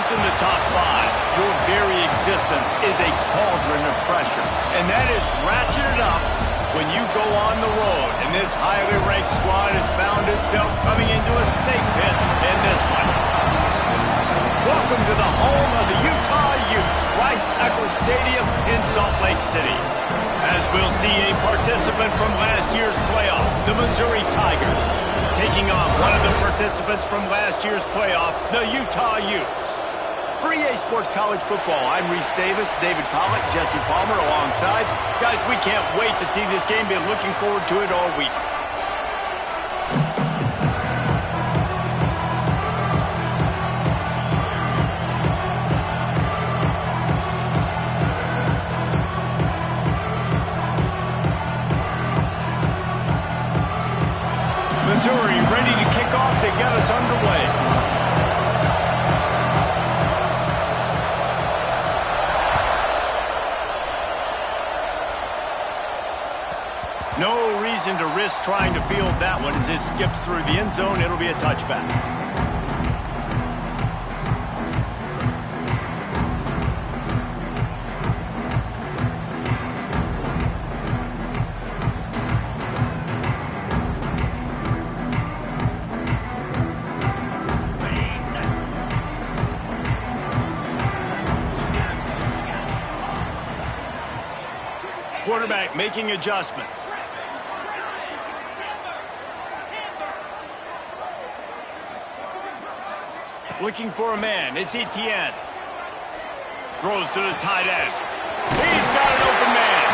in the top five, your very existence is a cauldron of pressure. And that is ratcheted up when you go on the road. And this highly ranked squad has found itself coming into a snake pit in this one. Welcome to the home of the Utah Utes, Rice-Eccles Stadium in Salt Lake City. As we'll see a participant from last year's playoff, the Missouri Tigers, taking on one of the participants from last year's playoff, the Utah Utes. For EA Sports College Football, I'm Reese Davis, David Pollack, Jesse Palmer alongside. Guys, we can't wait to see this game. Been looking forward to it all week. Missouri ready to kick off to get us underway. No reason to risk trying to field that one as it skips through the end zone. It'll be a touchback. Quarterback making adjustments. Looking for a man. It's Etienne. Throws to the tight end. He's got an open man.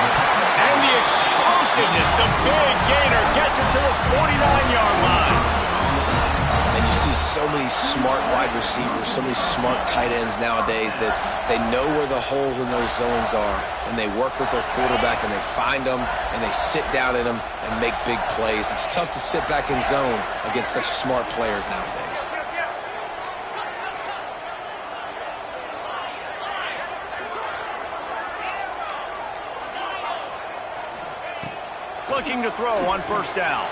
And the explosiveness, the big gainer gets it to the 49-yard line. And you see so many smart wide receivers, so many smart tight ends nowadays that they know where the holes in those zones are, and they work with their quarterback, and they find them, and they sit down in them and make big plays. It's tough to sit back in zone against such smart players nowadays. Looking to throw on first down.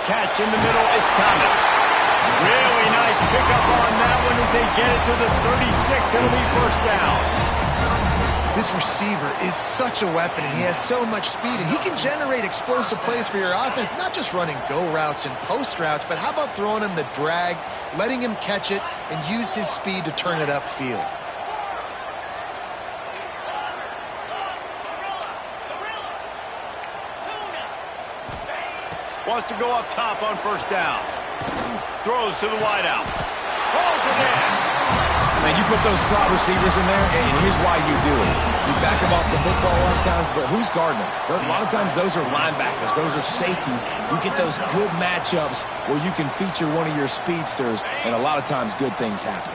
Catch in the middle, it's Thomas. Really nice pickup on that one as they get it to the 36. It'll be first down. This receiver is such a weapon, and he has so much speed, and he can generate explosive plays for your offense, not just running go routes and post routes, but how about throwing him the drag, letting him catch it, and use his speed to turn it upfield. Wants to go up top on first down. Throws to the wideout. Pulls it in. Man, you put those slot receivers in there, and here's why you do it. You back them off the football a lot of times, but who's guarding them? A lot of times those are linebackers. Those are safeties. You get those good matchups where you can feature one of your speedsters, and a lot of times good things happen.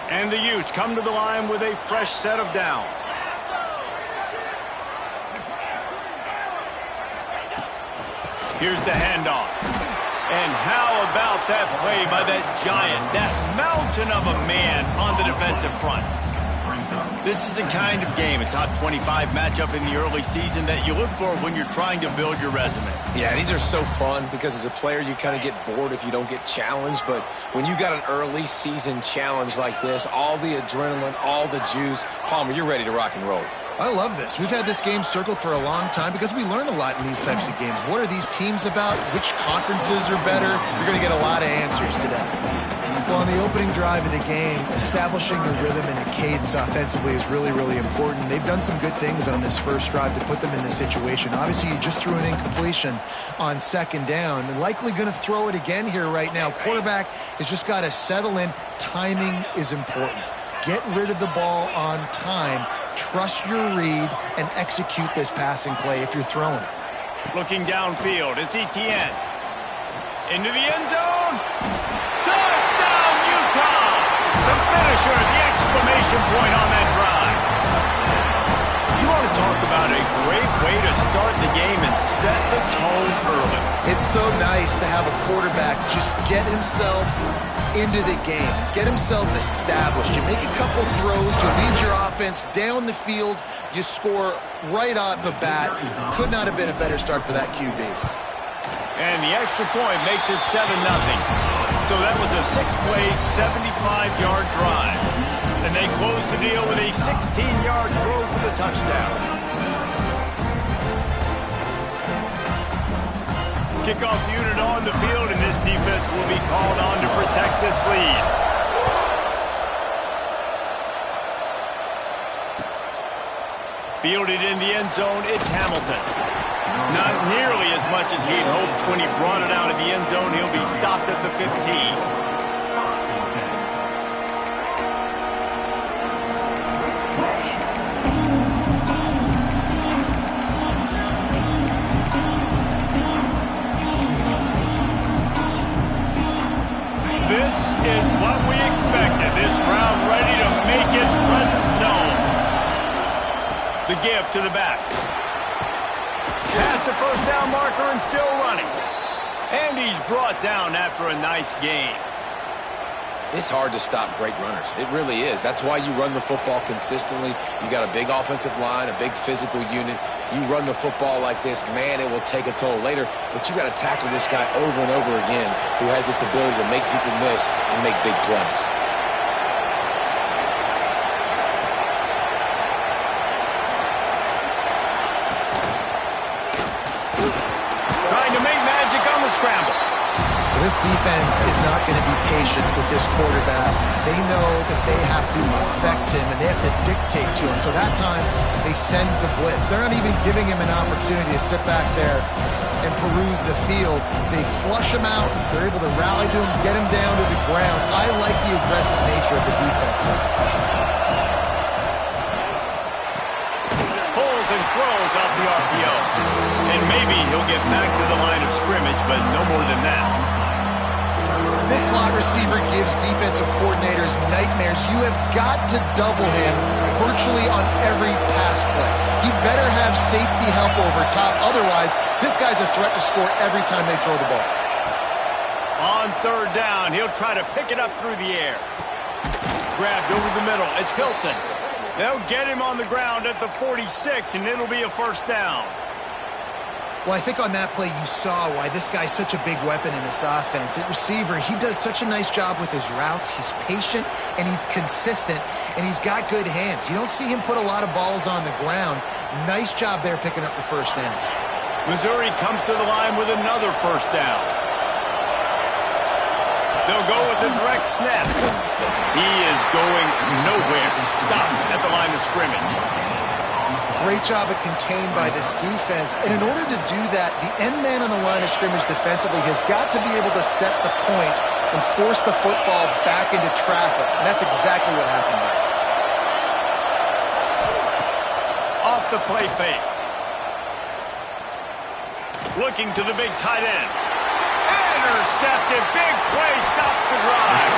And the Utes come to the line with a fresh set of downs. Here's the handoff. And how about that play by that giant, that mountain of a man on the defensive front? This is the kind of game, a top 25 matchup in the early season that you look for when you're trying to build your resume. Yeah, these are so fun because as a player you kind of get bored if you don't get challenged, but when you got an early season challenge like this, all the adrenaline, all the juice, Palmer, you're ready to rock and roll. I love this. We've had this game circled for a long time because we learn a lot in these types of games. What are these teams about? Which conferences are better? You're going to get a lot of answers today. Well, on the opening drive of the game, establishing a rhythm and a cadence offensively is really, really important. They've done some good things on this first drive to put them in this situation. Obviously, you just threw an incompletion on second down. They're likely going to throw it again here right now. Quarterback has just got to settle in. Timing is important. Get rid of the ball on time. Trust your read and execute this passing play if you're throwing it. Looking downfield is Etienne. Into the end zone. Touchdown, Utah! The finisher, the exclamation point on that drive. You want to talk about a great way to start the game and set the tone early. It's so nice to have a quarterback just get himself into the game, get himself established. You make a couple throws, you lead your offense down the field, you score right off the bat. Could not have been a better start for that QB. And the extra point makes it 7-0. So that was a 6-play, 75-yard drive. And they closed the deal with a 16-yard throw for the touchdown. Kickoff unit on the field, and this defense will be called on to protect this lead. Fielded in the end zone, it's Hamilton. Not nearly as much as he'd hoped when he brought it out of the end zone. He'll be stopped at the 15. This is what we expected. This crowd ready to make its presence known. The give to the back. Past the first down marker and still running. And he's brought down after a nice gain. It's hard to stop great runners. It really is. That's why you run the football consistently. You got a big offensive line, a big physical unit. You run the football like this, man, it will take a toll later. But you got to tackle this guy over and over again who has this ability to make people miss and make big plays. Trying to make magic on the scramble. This defense is not going to be patient with this quarterback. They know that they have to affect him, and they have to dictate to him. So that time, they send the blitz. They're not even giving him an opportunity to sit back there and peruse the field. They flush him out. They're able to rally to him, get him down to the ground. I like the aggressive nature of the defense here. Pulls and throws off the RPO. And maybe he'll get back to the line of scrimmage, but no more than that. This slot receiver gives defensive coordinators nightmares. You have got to double him virtually on every pass play. He better have safety help over top. Otherwise, this guy's a threat to score every time they throw the ball. On third down, he'll try to pick it up through the air. Grabbed over the middle. It's Hilton. They'll get him on the ground at the 46, and it'll be a first down. Well, I think on that play you saw why this guy's such a big weapon in this offense. At receiver, he does such a nice job with his routes. He's patient, and he's consistent, and he's got good hands. You don't see him put a lot of balls on the ground. Nice job there picking up the first down. Missouri comes to the line with another first down. They'll go with a direct snap. He is going nowhere. Stop at the line of scrimmage. Great job at contained by this defense. And in order to do that, the end man on the line of scrimmage defensively has got to be able to set the point and force the football back into traffic. And that's exactly what happened there. Off the play fake. Looking to the big tight end. Intercepted. Big play stops the drive.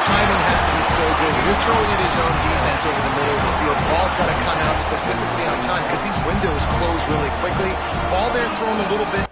Timing has to be so good. When you're throwing at his own defense over the middle of the field, the ball's got to come out specifically on time because these windows close really quickly. Ball there thrown a little bit.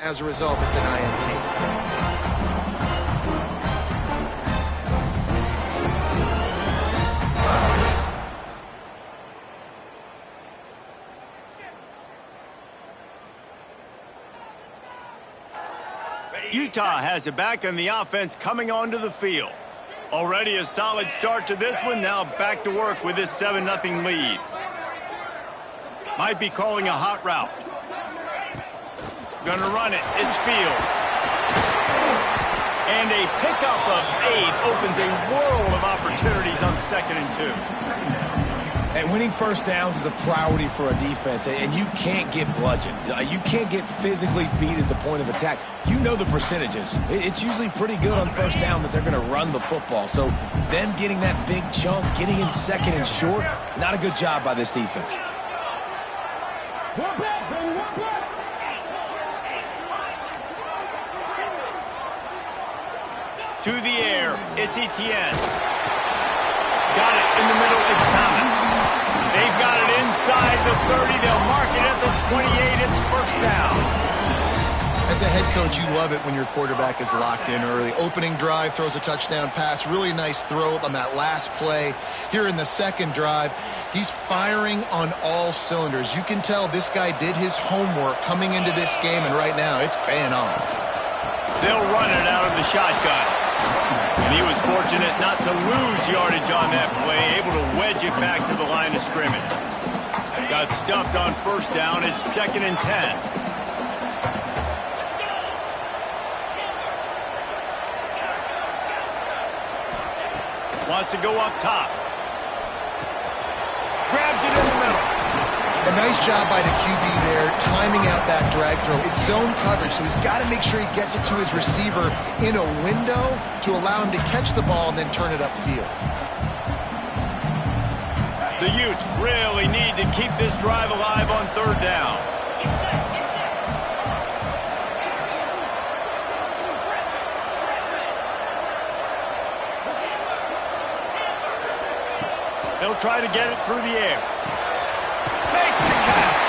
As a result, it's an INT. Utah has it back and the offense coming onto the field. Already a solid start to this one. Now back to work with this 7-0 lead. Might be calling a hot route. Gonna run it. It's Fields. And a pickup of 8 opens a world of opportunities on 2nd and 2. And winning first downs is a priority for a defense, and you can't get bludgeoned. You can't get physically beat at the point of attack. You know the percentages. It's usually pretty good on first down that they're going to run the football. So them getting that big chunk, getting in 2nd and short, not a good job by this defense. To the air, it's Etienne. Got it in the middle, it's Thomas. They've got it inside the 30. They'll mark it at the 28. It's first down. As a head coach, you love it when your quarterback is locked in early. Opening drive, throws a touchdown pass. Really nice throw on that last play. Here in the 2nd drive, he's firing on all cylinders. You can tell this guy did his homework coming into this game, and right now it's paying off. They'll run it out of the shotgun. And he was fortunate not to lose yardage on that play, able to wedge it back to the line of scrimmage. Got stuffed on first down. It's 2nd and 10. Wants to go up top. Grabs it in the middle. A nice job by the QB there, timing out that drag throw. It's zone coverage, so he's got to make sure he gets it to his receiver in a window to allow him to catch the ball and then turn it upfield. The Utes really need to keep this drive alive on 3rd down. They'll try to get it through the air. Makes the catch.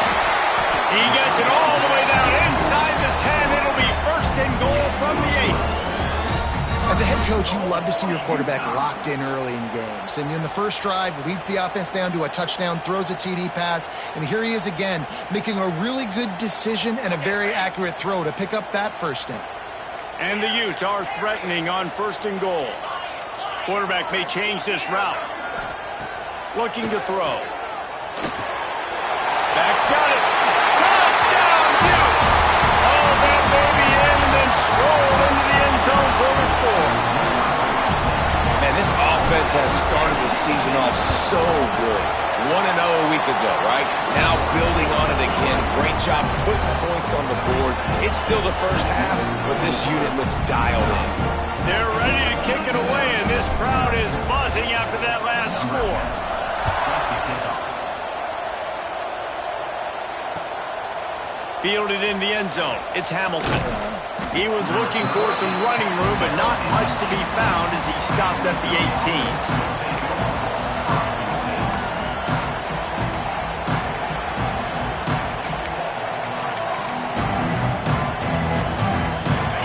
He gets it all the way down inside the 10. It'll be 1st and goal from the 8. As a head coach, you love to see your quarterback locked in early in games. And in the first drive, leads the offense down to a touchdown, throws a TD pass, and here he is again, making a really good decision and a very accurate throw to pick up that first down. And the Utes are threatening on 1st and goal. Quarterback may change this route. Looking to throw. Back's got it. Touchdown, Utes! Oh, that baby in and then strolled into the end zone for the score. Man, this offense has started the season off so good. 1-0 a week ago, right? Now building on it again. Great job putting points on the board. It's still the first half, but this unit looks dialed in. They're ready to kick it away, and this crowd is buzzing after that last score. Fielded in the end zone. It's Hamilton. He was looking for some running room, but not much to be found as he stopped at the 18.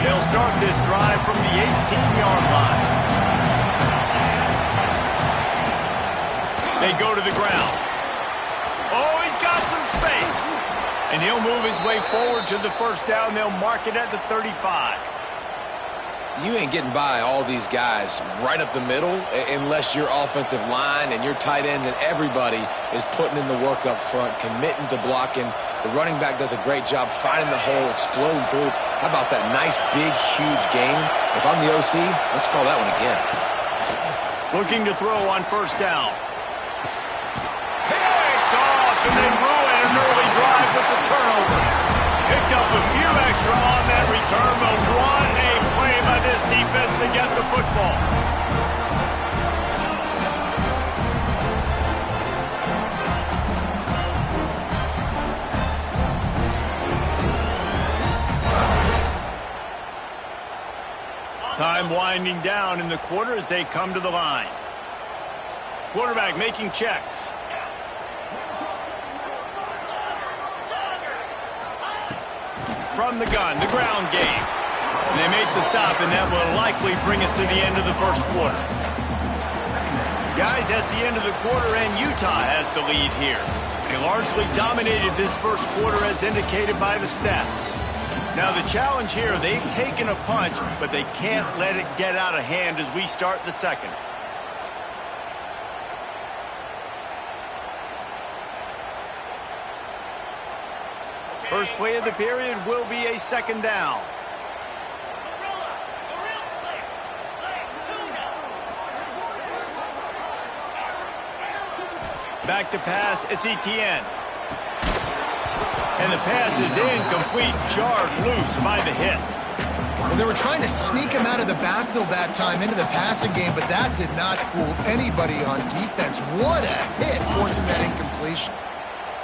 They'll start this drive from the 18-yard line. They go to the ground. Oh, he's got some space. And he'll move his way forward to the first down. They'll mark it at the 35. You ain't getting by all these guys right up the middle unless your offensive line and your tight ends and everybody is putting in the work up front, committing to blocking. The running back does a great job finding the hole, exploding through. How about that nice, big, huge game? If I'm the OC, let's call that one again. Looking to throw on first down. Picked off, and they ruin an early drive with the turnover. Picked up a few extra on that return, but what a play by this defense to get the football. Time winding down in the quarter as they come to the line. Quarterback making checks. From the gun, the ground game. And they make the stop, and that will likely bring us to the end of the first quarter. Guys, that's the end of the quarter, and Utah has the lead here. They largely dominated this first quarter as indicated by the stats. Now the challenge here, they've taken a punch, but they can't let it get out of hand as we start the second. First play of the period will be a second down. Back to pass, it's Etienne. And the pass is incomplete, jarred loose by the hit. Well, they were trying to sneak him out of the backfield that time into the passing game, but that did not fool anybody on defense. What a hit, forcing that incompletion.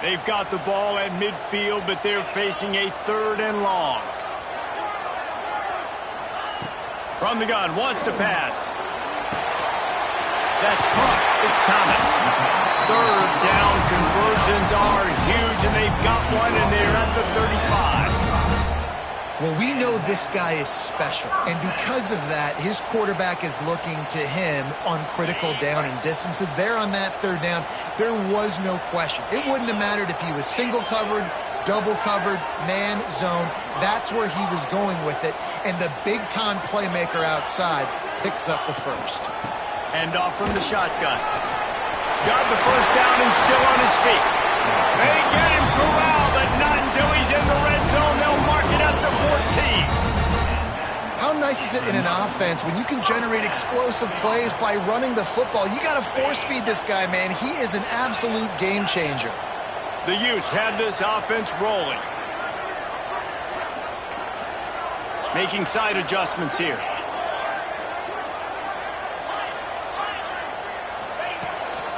They've got the ball at midfield, but they're facing a 3rd and long. From the gun, wants to pass. That's caught. It's Thomas. 3rd down conversions are huge, and they've got one, and they're at the 35. Well, we know this guy is special, and because of that, his quarterback is looking to him on critical down and distances. There on that 3rd down, there was no question. It wouldn't have mattered if he was single covered, double covered, man, zone. That's where he was going with it, and the big-time playmaker outside picks up the first. Hand off from the shotgun. Got the first down and still on his feet. They get him corralled, but not until he's in the red zone. They'll mark it at the 14. How nice is it in an offense when you can generate explosive plays by running the football? You got to force-feed this guy, man. He is an absolute game changer. The Utes have this offense rolling. Making side adjustments here.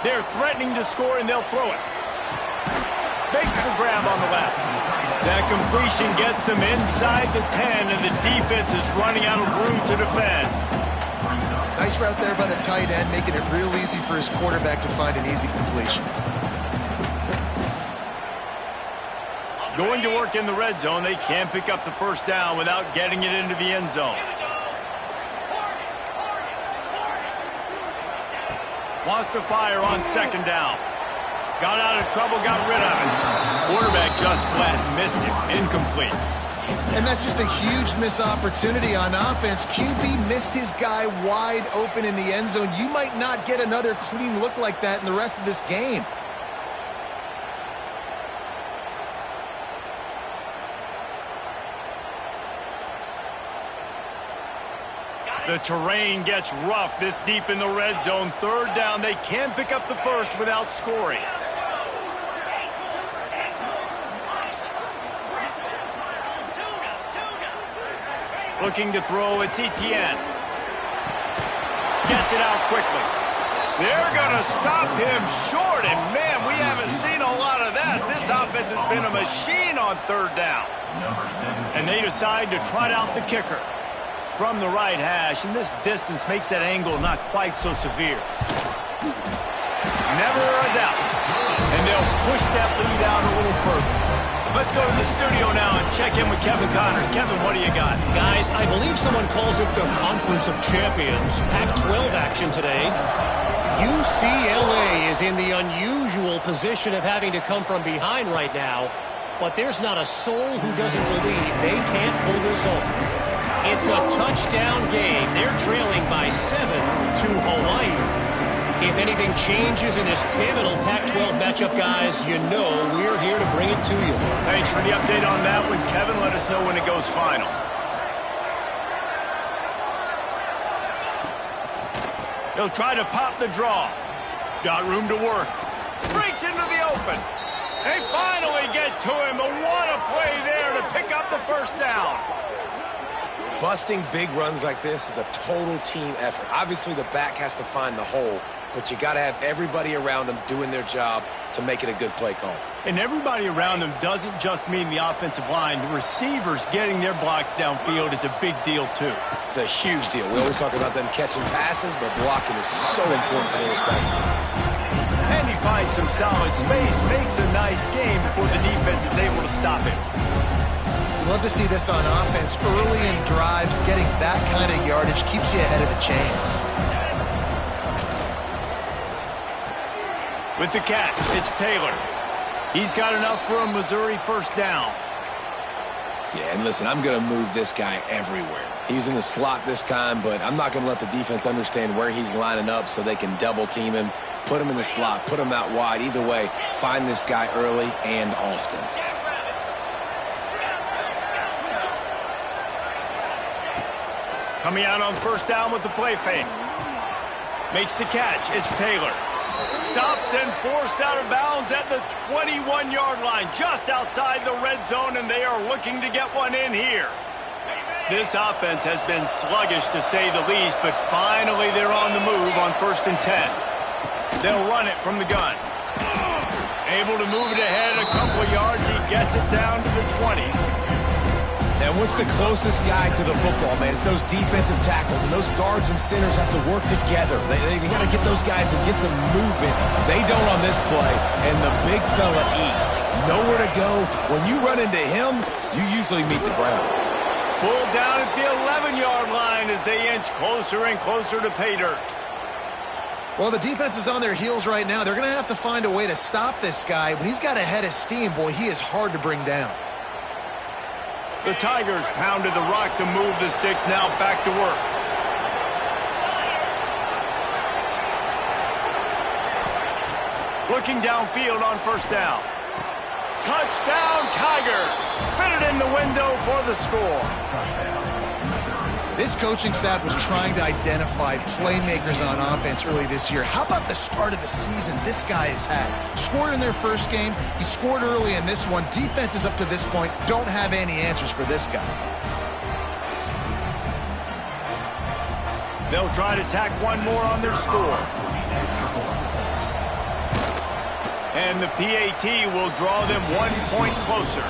They're threatening to score, and they'll throw it. Makes the grab on the left. That completion gets them inside the 10, and the defense is running out of room to defend. Nice route there by the tight end, making it real easy for his quarterback to find an easy completion. Going to work in the red zone, they can't pick up the first down without getting it into the end zone. Wants to fire on 2nd down. Got out of trouble, got rid of it. Quarterback just flat missed it. Incomplete. And that's just a huge missed opportunity on offense. QB missed his guy wide open in the end zone. You might not get another clean look like that in the rest of this game. The terrain gets rough this deep in the red zone. 3rd down, they can pick up the first without scoring. Looking to throw, it's Etienne. Gets it out quickly. They're going to stop him short, and man, we haven't seen a lot of that. This offense has been a machine on 3rd down. And they decide to trot out the kicker from the right hash, and this distance makes that angle not quite so severe. Never a doubt. And they'll push that lead out a little further. Let's go to the studio now and check in with Kevin Connors. Kevin, what do you got? Guys, I believe someone calls it the Conference of Champions. Pac-12 action today. UCLA is in the unusual position of having to come from behind right now, but there's not a soul who doesn't believe they can't pull this off. It's a touchdown game. They're trailing by 7 to Hawaii. If anything changes in this pivotal Pac-12 matchup, guys, you know we're here to bring it to you. Thanks for the update on that one, Kevin. Let us know when it goes final. He'll try to pop the draw. Got room to work. Breaks into the open. They finally get to him, but what a play there to pick up the first down. Busting big runs like this is a total team effort. Obviously, the back has to find the hole, but you got to have everybody around them doing their job to make it a good play call. And everybody around them doesn't just mean the offensive line. The receivers getting their blocks downfield is a big deal, too. It's a huge deal. We always talk about them catching passes, but blocking is so important for their responsibilities. And he finds some solid space, makes a nice game before the defense is able to stop him. Love to see this on offense. Early in drives, getting that kind of yardage keeps you ahead of the chains. With the catch, it's Taylor. He's got enough for a Missouri first down. Yeah, and listen, I'm going to move this guy everywhere. He's in the slot this time, but I'm not going to let the defense understand where he's lining up so they can double team him, put him in the slot, put him out wide. Either way, find this guy early and often. Coming out on first down with the play fake. Makes the catch. It's Taylor. Stopped and forced out of bounds at the 21-yard line, just outside the red zone, and they are looking to get one in here. This offense has been sluggish, to say the least, but finally they're on the move on 1st and 10. They'll run it from the gun. Able to move it ahead a couple of yards. He gets it down to the 20. And what's the closest guy to the football, man? It's those defensive tackles, and those guards and centers have to work together. They got to get those guys and get some movement. They don't on this play, and the big fella eats. Nowhere to go. When you run into him, you usually meet the ground. Pulled down at the 11-yard line as they inch closer and closer to pay dirt. Well, the defense is on their heels right now. They're going to have to find a way to stop this guy. When he's got a head of steam, boy, he is hard to bring down. The Tigers pounded the rock to move the sticks, now back to work. Looking downfield on first down. Touchdown, Tigers! Fitted in the window for the score. This coaching staff was trying to identify playmakers on offense early this year. How about the start of the season this guy has had? Scored in their first game. He scored early in this one. Defenses up to this point don't have any answers for this guy. They'll try to tack one more on their score. And the PAT will draw them 1 point closer.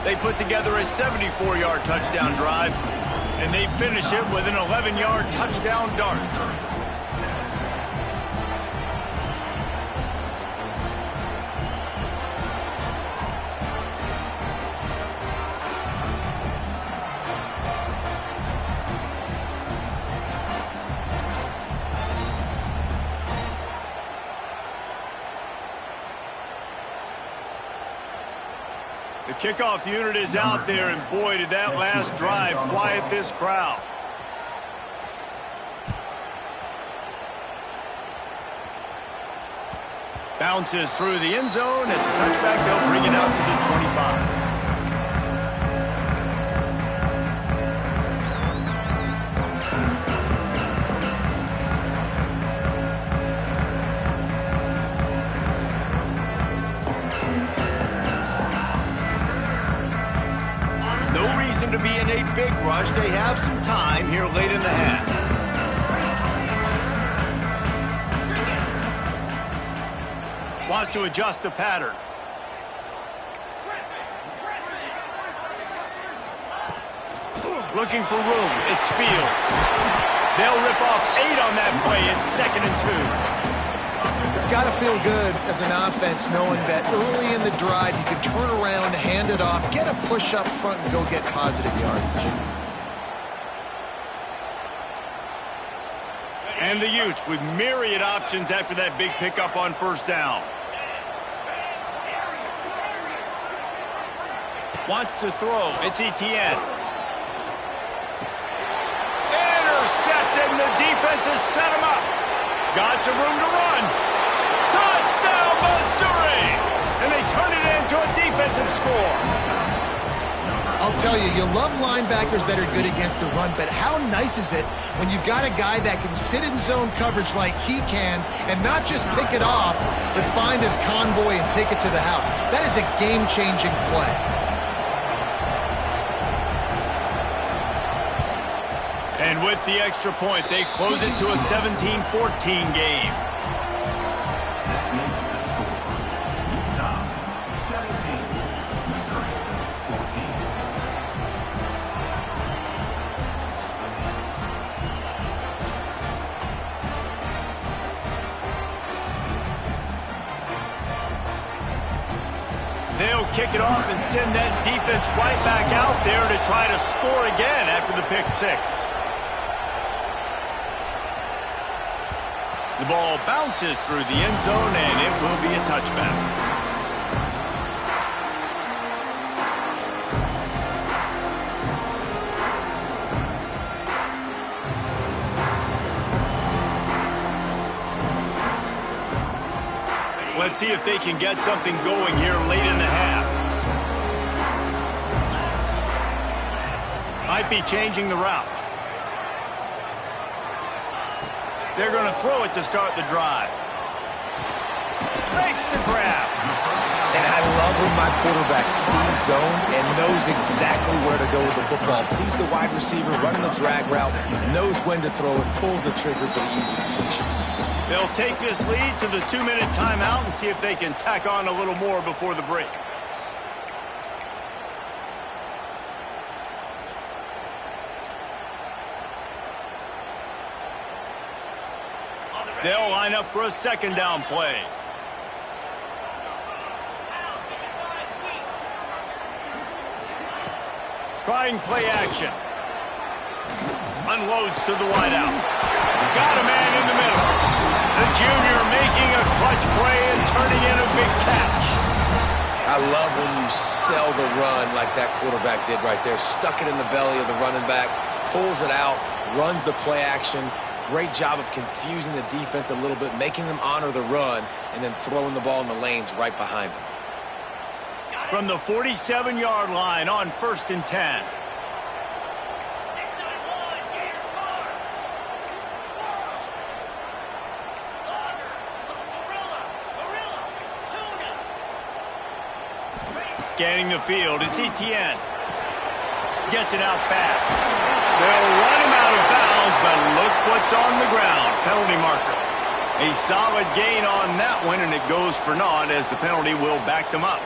They put together a 74-yard touchdown drive. And they finish it with an 11-yard touchdown dart. The kickoff unit is out there, and boy, did that last drive quiet this crowd. Bounces through the end zone. It's a touchback. They'll bring it out to the 25. To be in a big rush. They have some time here late in the half. Wants to adjust the pattern. Looking for room. It's Fields. They'll rip off 8 on that play. It's 2nd and 2. It's got to feel good as an offense knowing that early in the drive you can turn around, hand it off, get a push up front, and go get positive yardage. And the Utes with myriad options after that big pickup on first down. Wants to throw. It's Etienne. Intercepted, and the defense has set him up. Got some room to run. Touchdown, Missouri! And they turn it into a defensive score. I'll tell you, you love linebackers that are good against the run, but how nice is it when you've got a guy that can sit in zone coverage like he can and not just pick it off, but find his convoy and take it to the house. That is a game-changing play. And with the extra point, they close it to a 17-14 game. They'll kick it off and send that defense right back out there to try to score again after the pick 6. The ball bounces through the end zone, and it will be a touchback. Let's see if they can get something going here late in the half. Might be changing the route. They're going to throw it to start the drive. Makes the grab. And I love when my quarterback sees zone and knows exactly where to go with the football. Sees the wide receiver running the drag route, knows when to throw it, pulls the trigger for the easy completion. They'll take this lead to the 2-minute timeout and see if they can tack on a little more before the break. They'll line up for a second down play. Trying play action. Unloads to the wideout. Got a man in the middle. The junior making a clutch play and turning in a big catch. I love when you sell the run like that quarterback did right there. Stuck it in the belly of the running back, pulls it out, runs the play action. Great job of confusing the defense a little bit, making them honor the run, and then throwing the ball in the lanes right behind them. From the 47-yard line on 1st and 10. Scanning the field, it's Etienne. Gets it out fast. They'll run him out of bounds, but look what's on the ground. Penalty marker. A solid gain on that one, and it goes for naught as the penalty will back them up.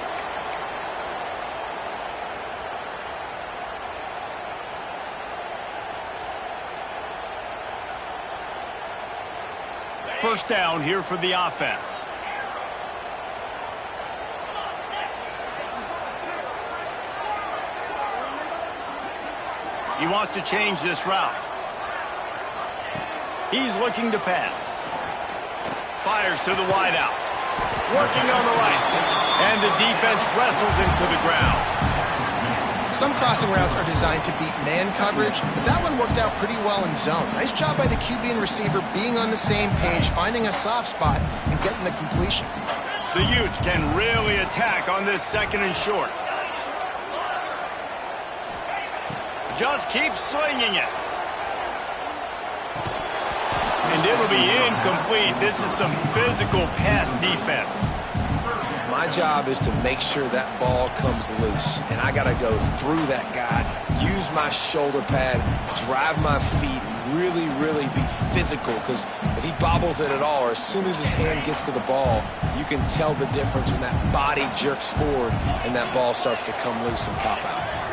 First down here for the offense. He wants to change this route. He's looking to pass. Fires to the wideout. Working on the right. And the defense wrestles him to the ground. Some crossing routes are designed to beat man coverage, but that one worked out pretty well in zone. Nice job by the QB and receiver being on the same page, finding a soft spot, and getting the completion. The Utes can really attack on this 2nd and short. Just keep swinging it. And it'll be incomplete. This is some physical pass defense. My job is to make sure that ball comes loose, and I got to go through that guy, use my shoulder pad, drive my feet, really be physical, because if he bobbles it at all, or as soon as his hand gets to the ball, you can tell the difference when that body jerks forward and that ball starts to come loose and pop out.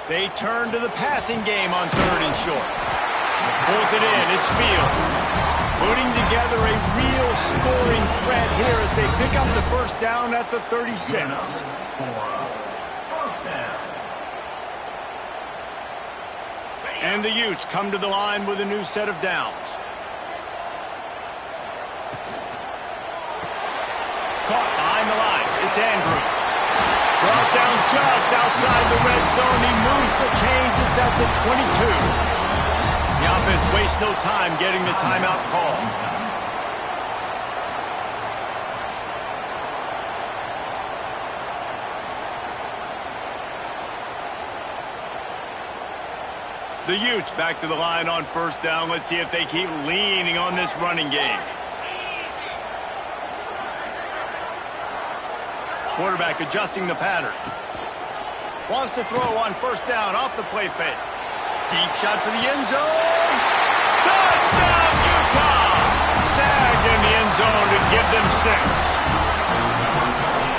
They turn to the passing game on 3rd and short. Pulls it in. It's Fields. Putting together a real scoring threat here as they pick up the first down at the 36. And the Utes come to the line with a new set of downs. Caught behind the lines. It's Andrews. Brought down just outside the red zone. He moves the chains. It's at the 22. The offense wastes no time getting the timeout call. The Utes back to the line on 1st down. Let's see if they keep leaning on this running game. Quarterback adjusting the pattern. Wants to throw on 1st down off the play fake. Deep shot for the end zone. Touchdown, Utah! Snagged in the end zone to give them 6.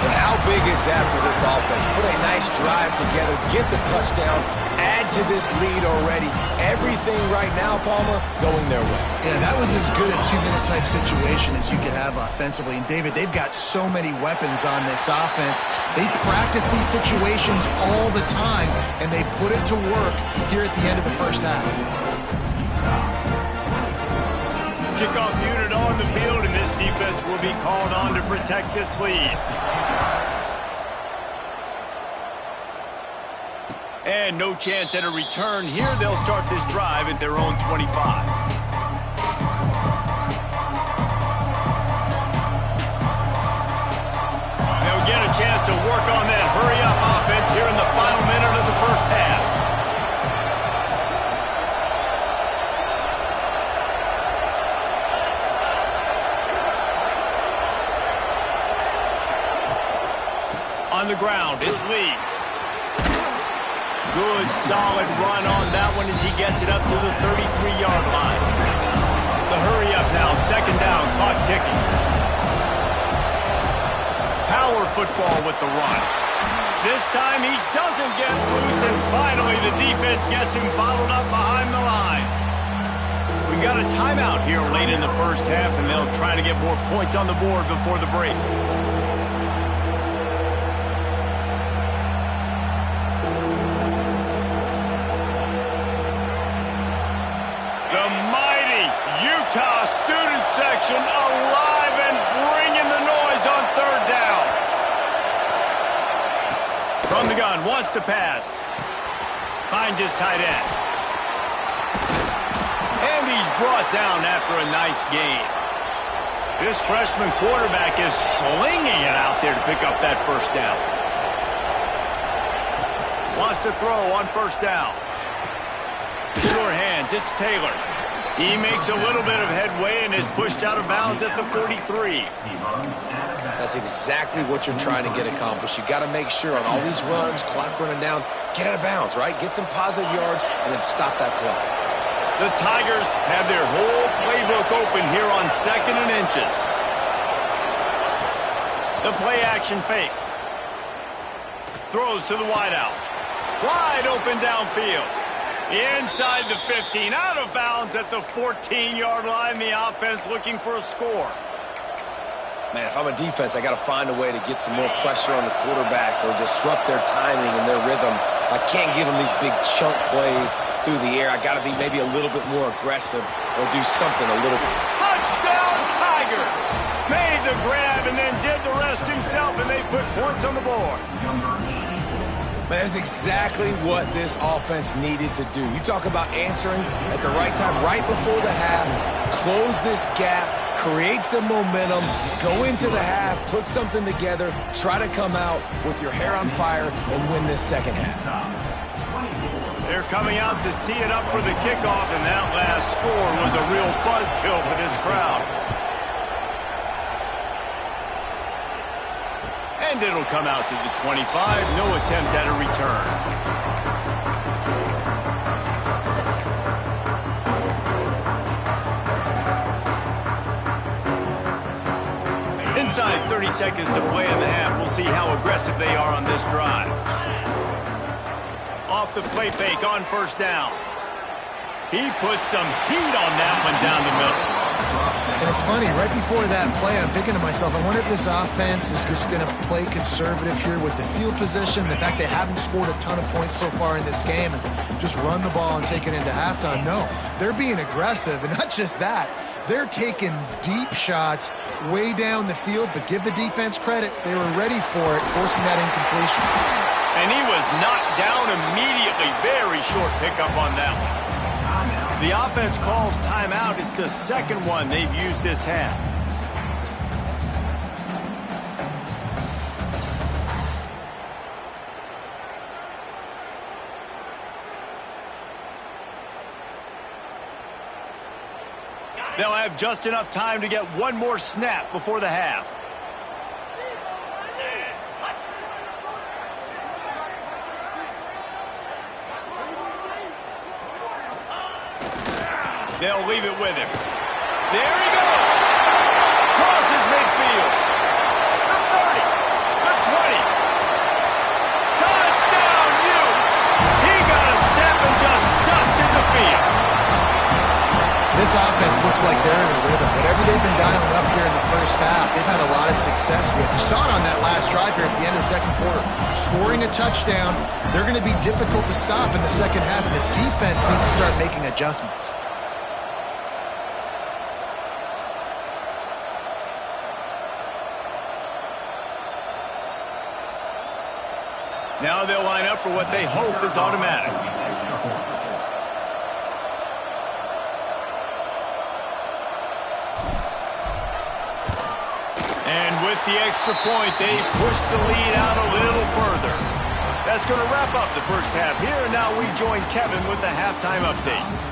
But how big is that for this offense? Put a nice drive together, get the touchdown, add to this lead already. Everything right now, Palmer, going their way. Yeah, that was as good a 2-minute type situation as you could have offensively. And David, they've got so many weapons on this offense. They practice these situations all the time, and they put it to work here at the end of the first half. Kickoff unit on the field, and this defense will be called on to protect this lead. And no chance at a return here. They'll start this drive at their own 25. They'll get a chance to work on that hurry-up offense here in the final minute of the first half. On the ground, it's Lee. Good, solid run on that one as he gets it up to the 33-yard line. The hurry up now, second down, clock ticking. Power football with the run. This time he doesn't get loose, and finally the defense gets him bottled up behind the line. We got a timeout here late in the first half, and they'll try to get more points on the board before the break. Utah student section alive and bringing the noise on third down. From the gun, wants to pass. Finds his tight end. And he's brought down after a nice gain. This freshman quarterback is slinging it out there to pick up that first down. Wants to throw on first down. The sure hands, it's Taylor. He makes a little bit of headway and is pushed out of bounds at the 43. That's exactly what you're trying to get accomplished. You got to make sure on all these runs, clock running down, get out of bounds, right? Get some positive yards and then stop that clock. The Tigers have their whole playbook open here on 2nd and inches. The play action fake. Throws to the wideout. Wide open downfield. Inside the 15, out of bounds at the 14-yard line. The offense looking for a score. Man, if I'm a defense, I got to find a way to get some more pressure on the quarterback or disrupt their timing and their rhythm. I can't give them these big chunk plays through the air. I got to be maybe a little bit more aggressive or do something a little bit. Touchdown, Tigers! Made the grab and then did the rest himself, and they put points on the board. That's exactly what this offense needed to do. You talk about answering at the right time, right before the half, close this gap, create some momentum, go into the half, put something together, try to come out with your hair on fire and win this second half. They're coming out to tee it up for the kickoff, and that last score was a real buzzkill for this crowd. And it'll come out to the 25. No attempt at a return. Inside 30 seconds to play in the half. We'll see how aggressive they are on this drive. Off the play fake on first down. He put some heat on that one down the middle. And it's funny, right before that play, I'm thinking to myself, I wonder if this offense is just going to play conservative here with the field position, the fact they haven't scored a ton of points so far in this game, and just run the ball and take it into halftime. No, they're being aggressive, and not just that. They're taking deep shots way down the field, but give the defense credit. They were ready for it, forcing that incompletion. And he was knocked down immediately. Very short pickup on that one. The offense calls timeout. It's the second one they've used this half. They'll have just enough time to get one more snap before the half. They'll leave it with him. There he goes. Crosses midfield. The 30. The 20. Touchdown, Utes. He got a step and just dusted the field. This offense looks like they're in a rhythm. Whatever they've been dialing up here in the first half, they've had a lot of success with. You saw it on that last drive here at the end of the second quarter. Scoring a touchdown, they're going to be difficult to stop in the second half, and the defense needs to start making adjustments. Now they'll line up for what they hope is automatic. And with the extra point, they push the lead out a little further. That's going to wrap up the first half here. And now we join Kevin with the halftime update.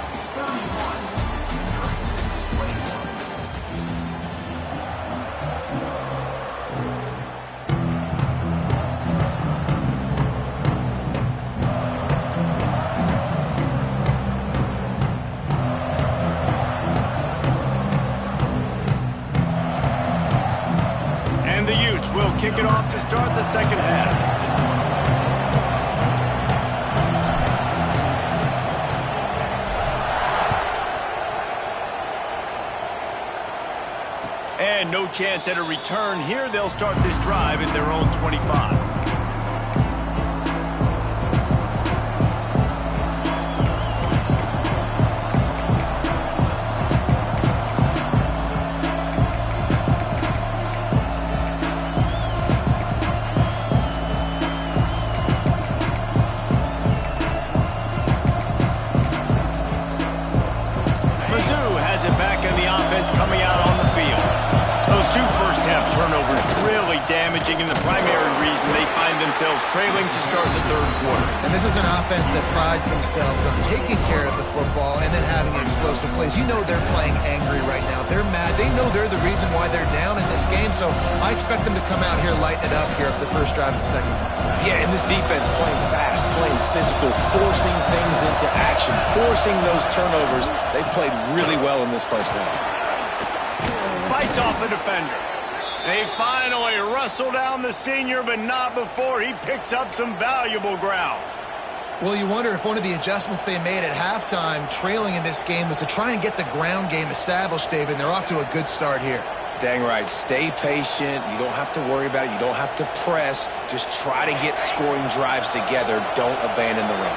Will kick it off to start the second half. And no chance at a return here. They'll start this drive in their own 25. Coming out on the field. Those two first-half turnovers really damaging, and the primary reason they find themselves trailing to start the third quarter. And this is an offense that prides themselves on taking care of the football and then having explosive plays. You know they're playing angry right now. They're mad. They know they're the reason why they're down in this game, so I expect them to come out here, lighten it up here at the first drive of the second half. Yeah, and this defense playing fast, playing physical, forcing things into action, forcing those turnovers. They played really well in this first half. Fights off a defender. They finally wrestle down the senior, but not before he picks up some valuable ground. Well, you wonder if one of the adjustments they made at halftime, trailing in this game, was to try and get the ground game established, David, and they're off to a good start here. Dang right. Stay patient. You don't have to worry about it. You don't have to press. Just try to get scoring drives together. Don't abandon the run.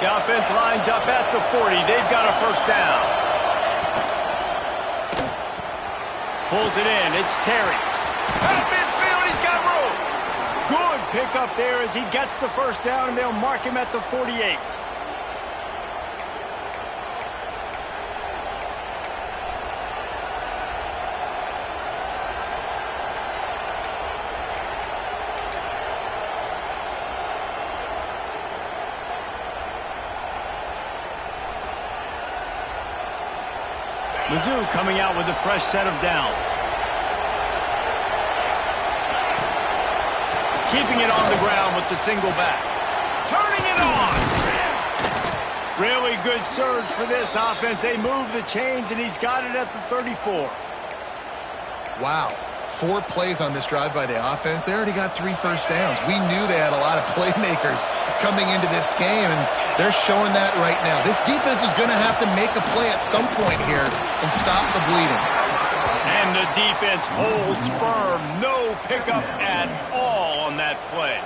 The offense lines up at the 40. They've got a first down. Pulls it in. It's Terry. At midfield, he's got room. Good pickup there as he gets the first down, and they'll mark him at the 48. Mizzou coming out with a fresh set of downs. Keeping it on the ground with the single back. Turning it on! Really good surge for this offense. They move the chains, and he's got it at the 34. Wow. 4 plays on this drive by the offense. They already got 3 first downs. We knew they had a lot of playmakers coming into this game, and they're showing that right now. This defense is going to have to make a play at some point here and stop the bleeding. And the defense holds firm. No pickup at all on that play.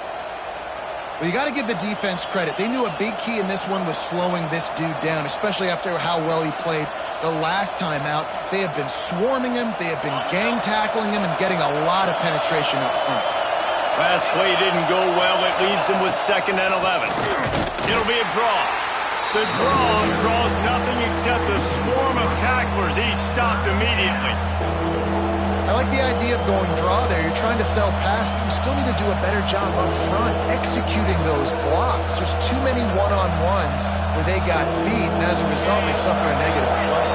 Well, you got to give the defense credit. They knew a big key in this one was slowing this dude down, especially after how well he played the last time out. They have been swarming him. They have been gang tackling him and getting a lot of penetration up front. Last play didn't go well. It leaves them with 2nd and 11. It'll be a draw. The draw draws nothing except a swarm of tacklers. He's stopped immediately. I like the idea of going draw there. You're trying to sell pass, but you still need to do a better job up front executing those blocks. There's too many one-on-ones where they got beat, and as a result, they suffer a negative play.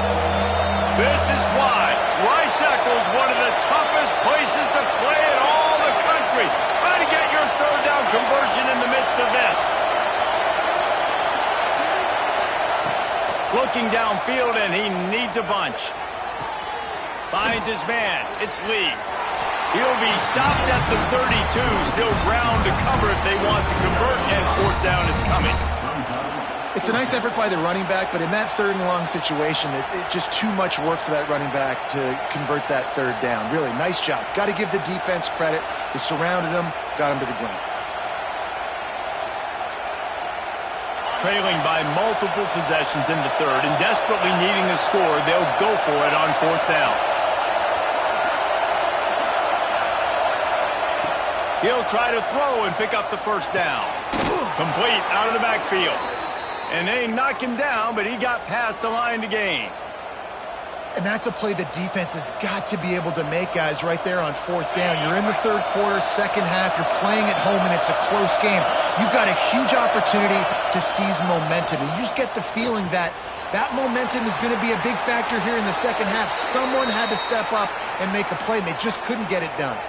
This is why Rice-Eccles is one of the toughest places to play in all the country. Try to get your third down conversion in the midst of this. Looking downfield, and he needs a bunch. Finds his man. It's Lee. He'll be stopped at the 32. Still ground to cover if they want to convert, and 4th down is coming. It's a nice effort by the running back, but in that 3rd and long situation, it's just too much work for that running back to convert that 3rd down. Really, nice job. Got to give the defense credit. They surrounded him, got him to the ground. Trailing by multiple possessions in the 3rd and desperately needing a score, they'll go for it on 4th down. He'll try to throw and pick up the first down. Complete out of the backfield. And they knock him down, but he got past the line to gain. And that's a play the defense has got to be able to make, guys, right there on fourth down. You're in the third quarter, second half. You're playing at home, and it's a close game. You've got a huge opportunity to seize momentum. And you just get the feeling that that momentum is going to be a big factor here in the second half. Someone had to step up and make a play, and they just couldn't get it done.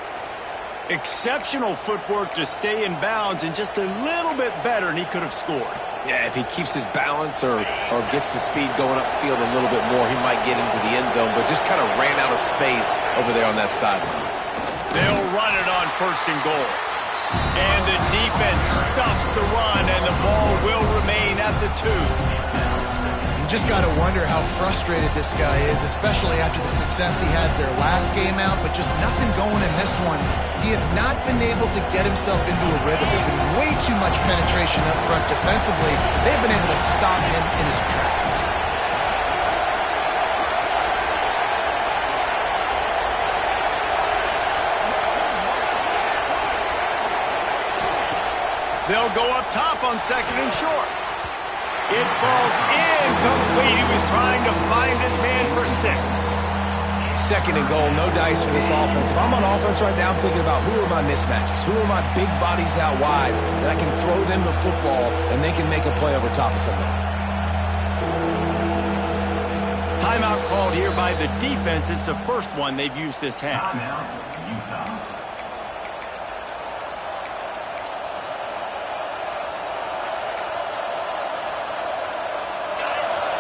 Exceptional footwork to stay in bounds, and just a little bit better, and he could have scored. Yeah, if he keeps his balance or gets the speed going upfield a little bit more, he might get into the end zone, but just kind of ran out of space over there on that sideline. They'll run it on first and goal. And the defense stuffs the run, and the ball will remain at the 2. You just got to wonder how frustrated this guy is, especially after the success he had their last game out, but just nothing going in this one. He has not been able to get himself into a rhythm. There's been way too much penetration up front defensively. They've been able to stop him in his tracks. They'll go up top on second and short. It falls incomplete. He was trying to find his man for 6. Second and goal, no dice for this offense. If I'm on offense right now, I'm thinking about who are my mismatches? Who are my big bodies out wide that I can throw them the football and they can make a play over top of somebody? Timeout called here by the defense. It's the first one they've used this half.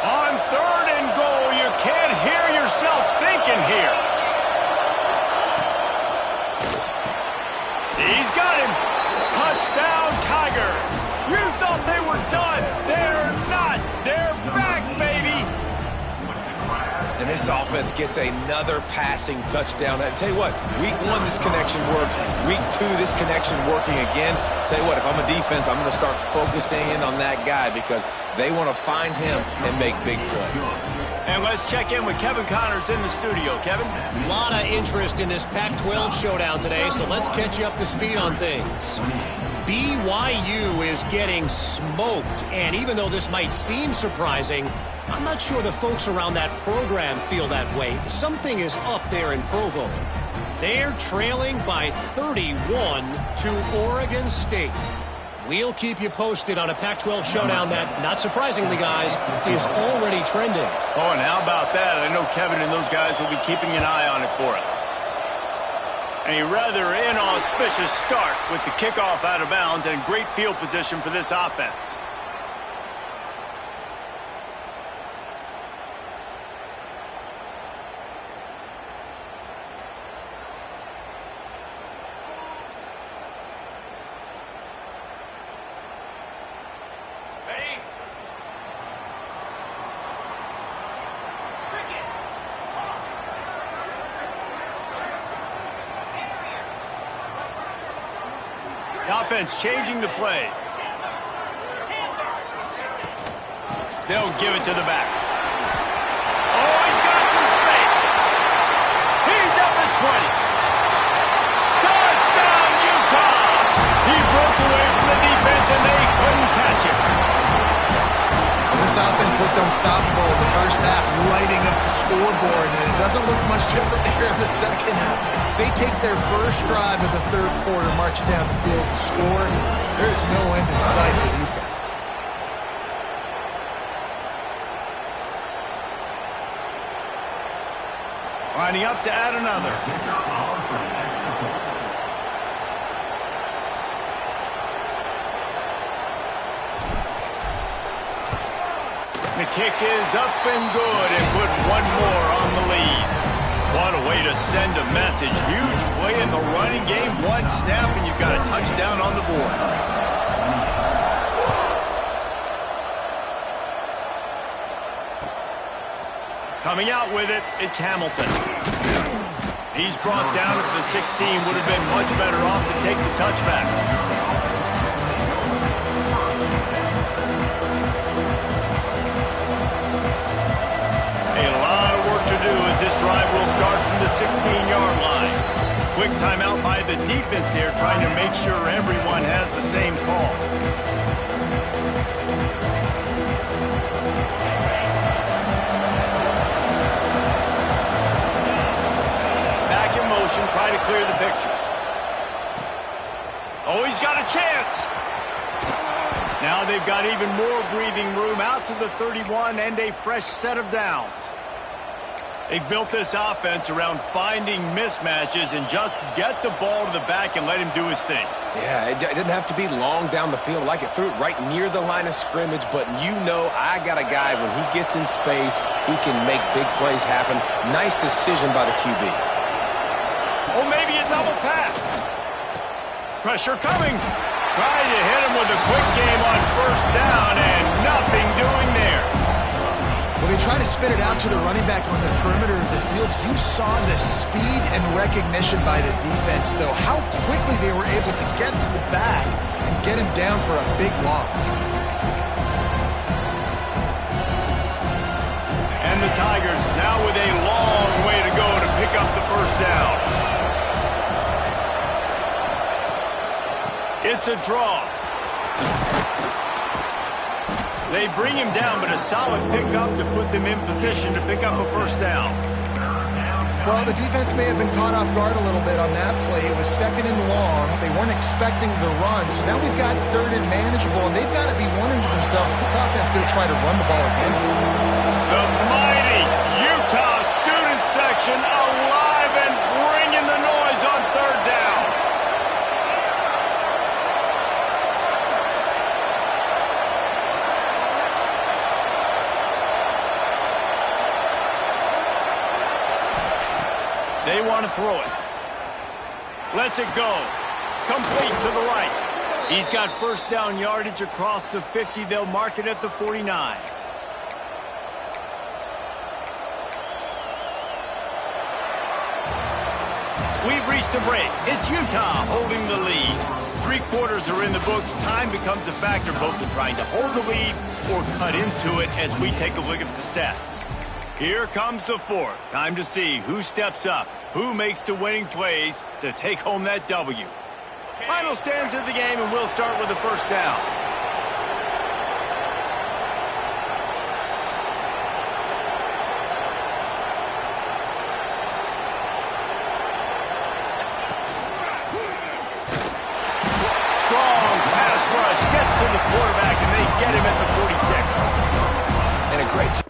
On third and goal, you can't hear yourself thinking here. He's got him. Touchdown, Tigers. You thought they were done. They're not. They're back, baby. And this offense gets another passing touchdown. I tell you what, week 1, this connection worked. Week 2, this connection working again. Tell you what, if I'm a defense, I'm going to start focusing in on that guy because they want to find him and make big plays. And let's check in with Kevin Connors in the studio. Kevin? A lot of interest in this Pac-12 showdown today, so let's catch you up to speed on things. BYU is getting smoked, and even though this might seem surprising, I'm not sure the folks around that program feel that way. Something is up there in Provo. They're trailing by 31 to Oregon State. We'll keep you posted on a Pac-12 showdown that, not surprisingly, guys, is already trending. Oh, and how about that? I know Kevin and those guys will be keeping an eye on it for us. A rather inauspicious start with the kickoff out of bounds and great field position for this offense. The offense changing the play. They'll give it to the back. Oh, he's got some space. He's at the 20. Touchdown, Utah! He broke away from the defense, and they couldn't catch him. This offense looked unstoppable in the first half, lighting up the scoreboard, and it doesn't look much different here in the second half. They take their first drive of the third quarter, march down the field, and score. There's no end in sight for these guys. Lining up to add another. The kick is up and good and put one more on the lead. What a way to send a message. Huge play in the running game. One snap and you've got a touchdown on the board. Coming out with it, it's Hamilton. He's brought down at the 16. Would have been much better off to take the touchback. This drive will start from the 16-yard line. Quick timeout by the defense there trying to make sure everyone has the same call. Back in motion, try to clear the picture. Oh, he's got a chance. Now they've got even more breathing room out to the 31 and a fresh set of downs. They've built this offense around finding mismatches and just get the ball to the back and let him do his thing. Yeah, it didn't have to be long down the field. Like it threw it right near the line of scrimmage, but you know I got a guy, when he gets in space, he can make big plays happen. Nice decision by the QB. Oh, maybe a double pass. Pressure coming. Trying to hit him with a quick game on first down, and nothing doing there. When they try to spit it out to the running back on the perimeter of the field, you saw the speed and recognition by the defense, though, how quickly they were able to get to the back and get him down for a big loss. And the Tigers now with a long way to go to pick up the first down. It's a draw. They bring him down, but a solid pickup to put them in position to pick up a first down. Well, the defense may have been caught off guard a little bit on that play. It was 2nd and long. They weren't expecting the run, so now we've got 3rd and manageable, and they've got to be wondering to themselves, is this offense going to try to run the ball again? The mighty Utah student section alive and bringing the noise on 3rd down. They want to throw it. Lets it go. Complete to the right. He's got first down yardage across the 50. They'll mark it at the 49. We've reached a break. It's Utah holding the lead. 3 quarters are in the books. Time becomes a factor both in trying to hold the lead or cut into it as we take a look at the stats. Here comes the 4th. Time to see who steps up, who makes the winning plays to take home that W. Final stands of the game, and we'll start with the first down. Strong pass rush gets to the quarterback, and they get him at the 46. And a great job.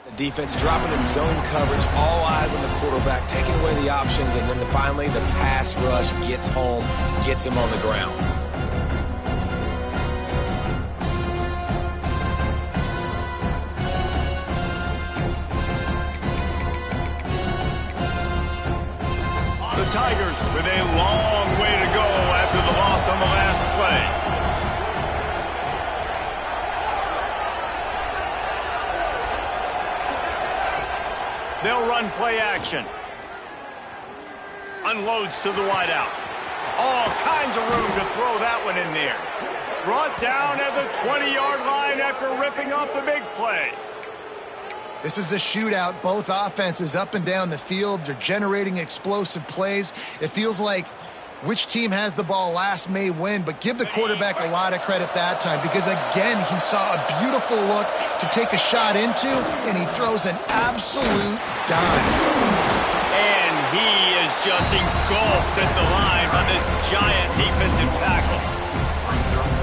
The defense dropping in zone coverage, all eyes on the quarterback, taking away the options, and then finally the pass rush gets home, gets him on the ground. They'll run play action. Unloads to the wideout. All kinds of room to throw that one in there. Brought down at the 20-yard line after ripping off the big play. This is a shootout. Both offenses up and down the field. They're generating explosive plays. It feels like which team has the ball last may win, but give the quarterback a lot of credit that time because, again, he saw a beautiful look to take a shot into, and he throws an absolute dime. And he is just engulfed at the line by this giant defensive tackle.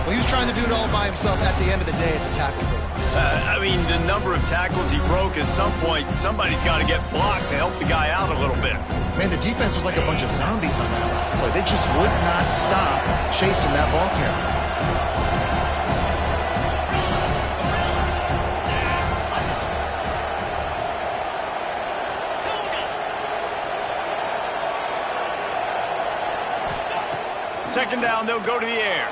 Well, he was trying to do it all by himself. At the end of the day, it's a tackle for loss. I mean, the number of tackles he broke, at some point, somebody's got to get blocked to help the guy out a little bit. Man, the defense was like a bunch of zombies on that last play. They just would not stop chasing that ball carrier. Second down, they'll go to the air.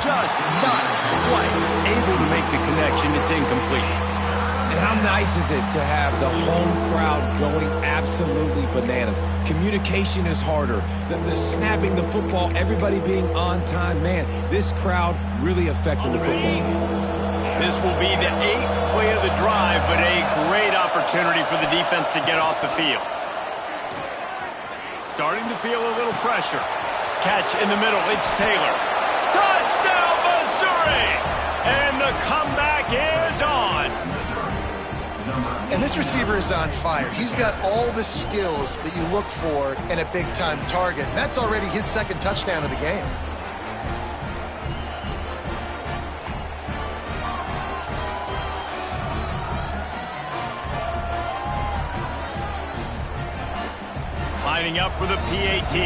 Just not quite able to make the connection. It's incomplete. And how nice is it to have the home crowd going absolutely bananas? Communication is harder. The snapping the football, everybody being on time. Man, this crowd really affecting the football game. This will be the 8th play of the drive, but a great opportunity for the defense to get off the field. Starting to feel a little pressure. Catch in the middle. It's Taylor. Touchdown, Missouri! And the comeback is on. And this receiver is on fire. He's got all the skills that you look for in a big-time target. And that's already his second touchdown of the game. Lining up for the PAT.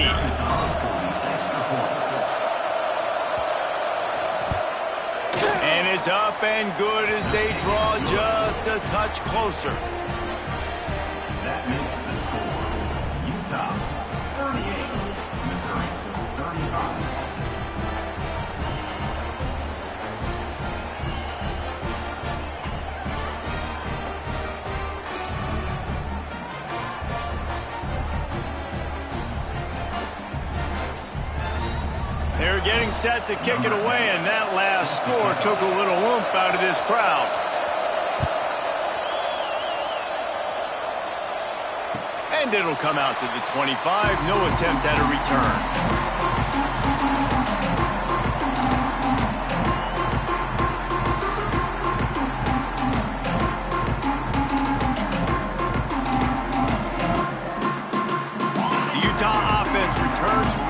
And it's up and good as they draw just a touch closer. That makes the score Utah 38, Missouri 35. They're getting set to kick it away, and that last score took a little oomph out of this crowd. And it'll come out to the 25. No attempt at a return.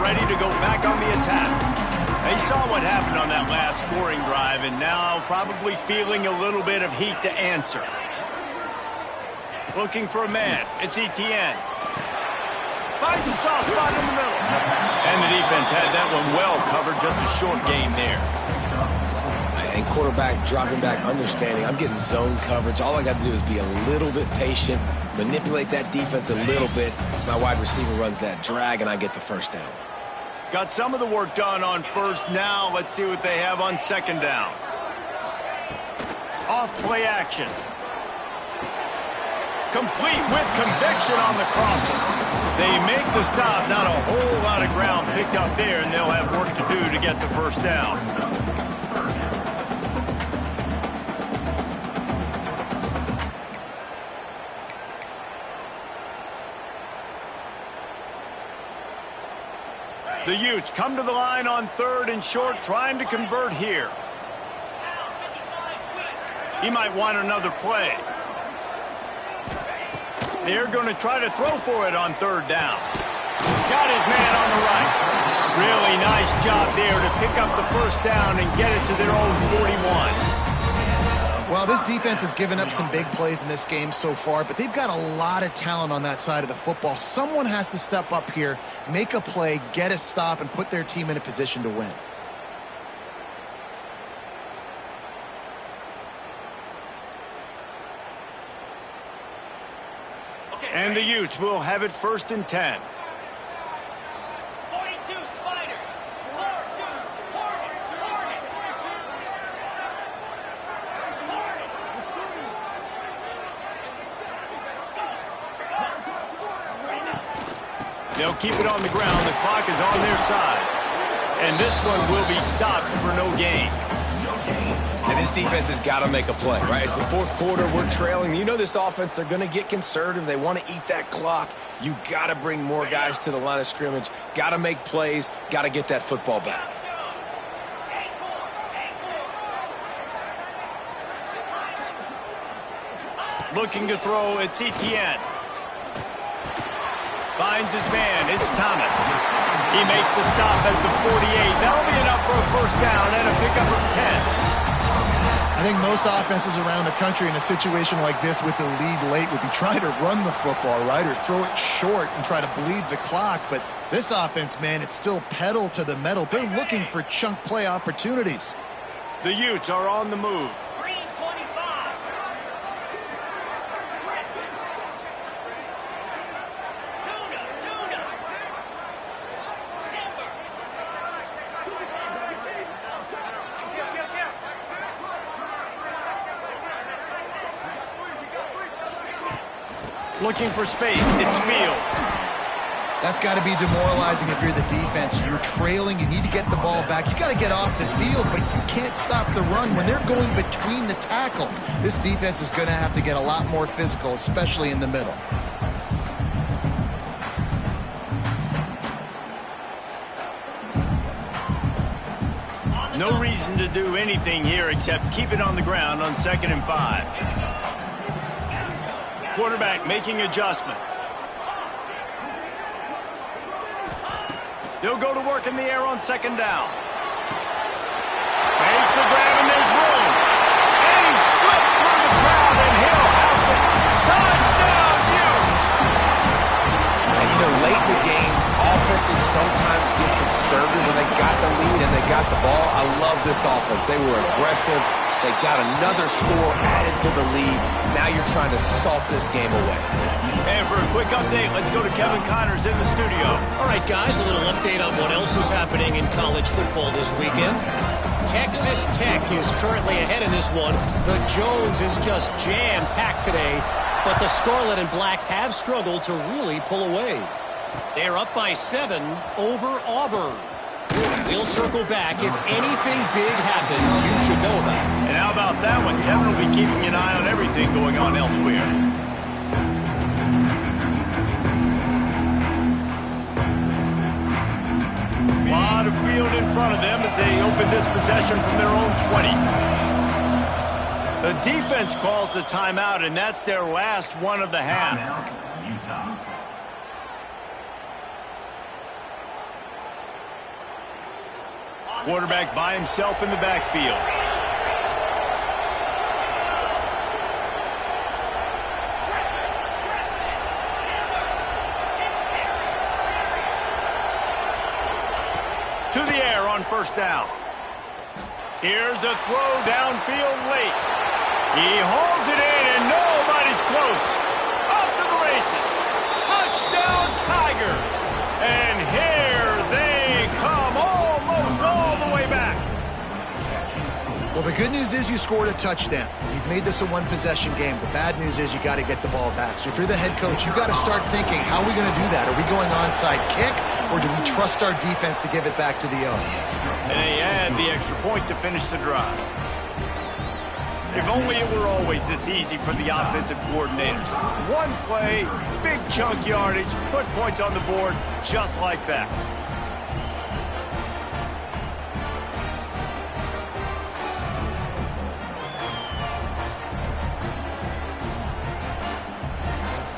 Ready to go back on the attack. They saw what happened on that last scoring drive, and now probably feeling a little bit of heat to answer. Looking for a man. It's Etienne. Finds a soft spot in the middle. And the defense had that one well covered. Just a short gain there. And quarterback dropping back, understanding I'm getting zone coverage. All I got to do is be a little bit patient, manipulate that defense a little bit. My wide receiver runs that drag, and I get the first down. Got some of the work done on first. Now let's see what they have on second down. Off play action. Complete with conviction on the crosser. They make the stop. Not a whole lot of ground picked up there, and they'll have work to do to get the first down. The Utes come to the line on third and short, trying to convert here. He might want another play. They're going to try to throw for it on third down. Got his man on the right. Really nice job there to pick up the first down and get it to their own 41. Well, this defense has given up some big plays in this game so far, but they've got a lot of talent on that side of the football. Someone has to step up here, make a play, get a stop, and put their team in a position to win. And the Utes will have it first and 10. 42, Spider. 4-2, Hornet. They'll keep it on the ground. The clock is on their side. And this one will be stopped for no gain. And this defense has got to make a play, right? It's the fourth quarter. We're trailing. You know this offense, they're going to get conservative. They want to eat that clock. You got to bring more guys to the line of scrimmage. Got to make plays. Got to get that football back. Looking to throw, it's Etienne. Finds his man, it's Thomas. He makes the stop at the 48. That'll be enough for a first down and a pickup of 10. I think most offenses around the country in a situation like this with the lead late would be trying to run the football, right, or throw it short and try to bleed the clock. But this offense, man, it's still pedal to the metal. They're looking for chunk play opportunities. The Utes are on the move. Looking for space, it's Fields. That's got to be demoralizing if you're the defense. You're trailing, you need to get the ball back. You got to get off the field, but you can't stop the run when they're going between the tackles. This defense is going to have to get a lot more physical, especially in the middle. No reason to do anything here except keep it on the ground on 2nd and 5. Quarterback making adjustments. They'll go to work in the air on 2nd down. Makes the grab and there's room. And he slipped through the crowd and he'll house it. Touchdown, Utes! And you know, late in the games, offenses sometimes get conservative when they got the lead and they got the ball. I love this offense. They were aggressive. They got another score added to the lead. Now you're trying to salt this game away. And for a quick update, let's go to Kevin Connors in the studio. All right, guys, a little update on what else is happening in college football this weekend. Texas Tech is currently ahead in this one. The Jones is just jam-packed today, but the Scarlet and Black have struggled to really pull away. They're up by 7 over Auburn. We'll circle back. If anything big happens, you should know about it. And how about that one? Kevin will be keeping an eye on everything going on elsewhere. A lot of field in front of them as they open this possession from their own 20. The defense calls the timeout, and that's their last one of the half. Utah. Quarterback by himself in the backfield. To the air on 1st down. Here's a throw downfield late. He hauls it in and nobody's close. Off to the races. Touchdown Tigers. And here they come almost all the way back. Well, the good news is you scored a touchdown. You've made this a one-possession game. The bad news is you got to get the ball back. So if you're the head coach, you got to start thinking, how are we going to do that? Are we going onside kick, or do we trust our defense to give it back to the owner? And they add the extra point to finish the drive. If only it were always this easy for the offensive coordinators. One play, big chunk yardage, put points on the board just like that.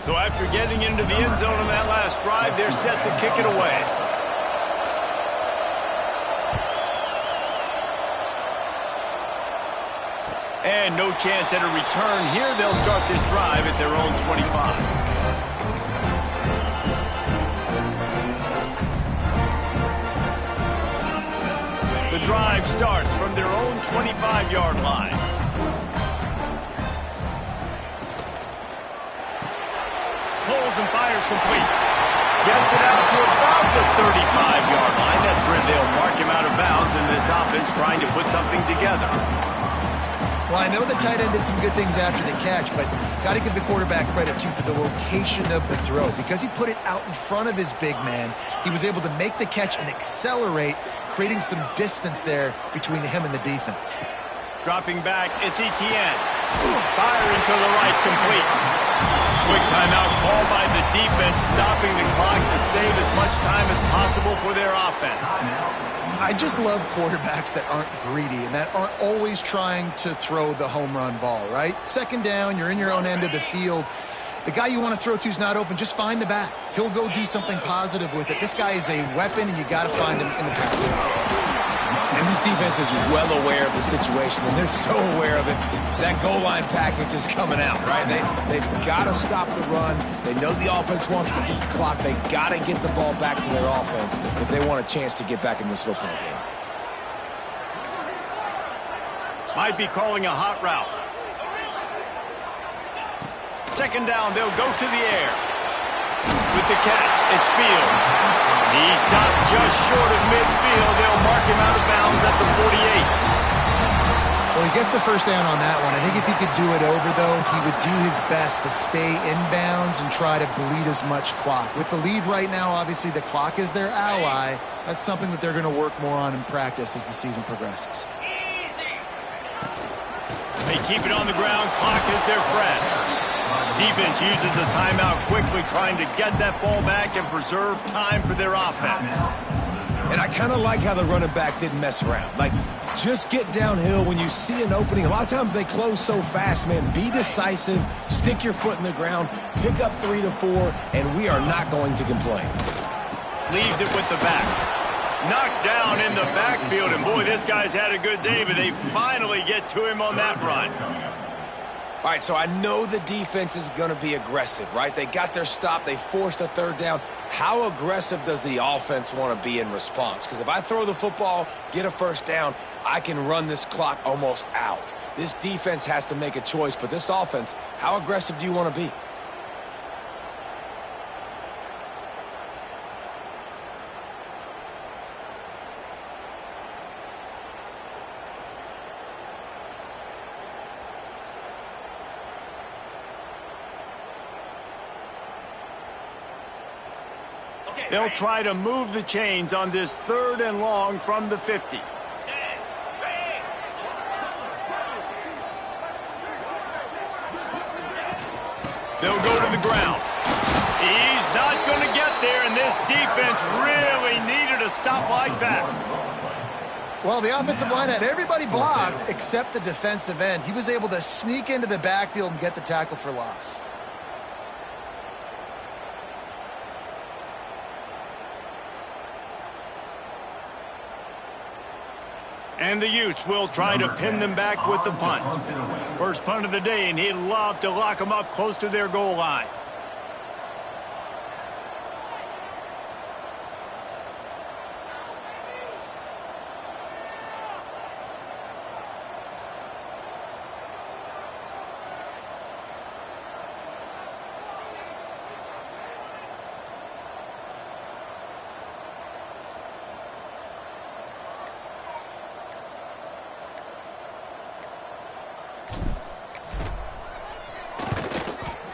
So after getting into the end zone on that last drive, they're set to kick it away. And no chance at a return here. They'll start this drive at their own 25. The drive starts from their own 25-yard line. Pulls and fires complete. Gets it out to about the 35-yard line. That's where they'll mark him out of bounds, and this offense trying to put something together. Well, I know the tight end did some good things after the catch, but got to give the quarterback credit, too, for the location of the throw. Because he put it out in front of his big man, he was able to make the catch and accelerate, creating some distance there between him and the defense. Dropping back, it's Etienne. Fire into the right, complete. Quick timeout called by the defense, stopping the clock to save as much time as possible for their offense. I just love quarterbacks that aren't greedy and that aren't always trying to throw the home run ball, right? Second down, you're in your own end of the field. The guy you want to throw to is not open. Just find the back. He'll go do something positive with it. This guy is a weapon, and you got to find him in the passing game. And this defense is well aware of the situation, and they're so aware of it. That goal line package is coming out, right? They've got to stop the run. They know the offense wants to eat clock. They got to get the ball back to their offense if they want a chance to get back in this football game. Might be calling a hot route. Second down, they'll go to the air. With the catch, it's Fields. He stopped just short of midfield. They'll mark him out of bounds at the 48. Well, he gets the first down on that one. I think if he could do it over, though, he would do his best to stay inbounds and try to bleed as much clock. With the lead right now, obviously the clock is their ally. That's something that they're going to work more on in practice as the season progresses. They keep it on the ground. Clock is their friend. Defense uses a timeout quickly, trying to get that ball back and preserve time for their offense. And I kind of like how the running back didn't mess around. Like, just get downhill when you see an opening. A lot of times they close so fast, man. Be decisive, stick your foot in the ground, pick up 3 to 4, and we are not going to complain. Leaves it with the back. Knocked down in the backfield, and boy, this guy's had a good day, but they finally get to him on that run. All right, so I know the defense is going to be aggressive, right? They got their stop. They forced a third down. How aggressive does the offense want to be in response? Because if I throw the football, get a first down, I can run this clock almost out. This defense has to make a choice, but this offense, how aggressive do you want to be? They'll try to move the chains on this 3rd and long from the 50. They'll go to the ground. He's not going to get there, and this defense really needed a stop like that. Well, the offensive line had everybody blocked except the defensive end. He was able to sneak into the backfield and get the tackle for loss. And the Utes will try to pin them back with the punt. First punt of the day, and he'd love to lock them up close to their goal line.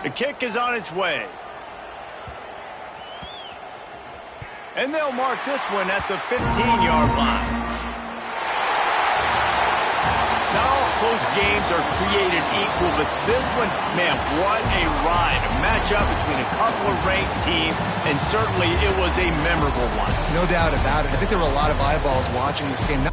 The kick is on its way. And they'll mark this one at the 15-yard line. Not all close games are created equal, but this one, man, what a ride. A matchup between a couple of ranked teams, and certainly it was a memorable one. No doubt about it. I think there were a lot of eyeballs watching this game.